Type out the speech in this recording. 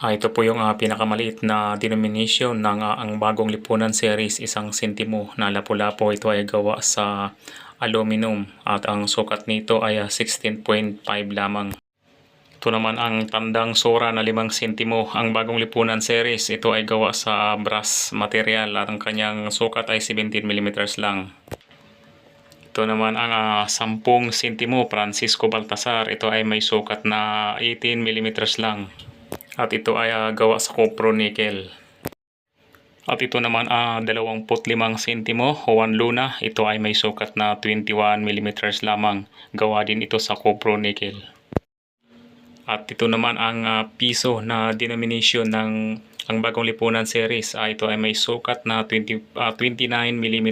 Ito po yung pinakamaliit na denomination ng ang bagong lipunan series, 1 sentimo na lapu-lapu. Ito ay gawa sa aluminum at ang sukat nito ay 16.5 lamang. Ito naman ang tandang sura na 5 sentimo. Ang bagong lipunan series, ito ay gawa sa brass material at ang kanyang sukat ay 17 mm lang. Ito naman ang 10 sentimo Francisco Baltasar. Ito ay may sukat na 18 mm lang. At ito ay gawa sa copro nickel. At ito naman 25 sentimo Juan Luna. Ito ay may sukat na 21 mm lamang. Gawa din ito sa copro nickel. At ito naman ang piso na denomination ng ang bagong lipunan series. Ito ay may sukat na 29 mm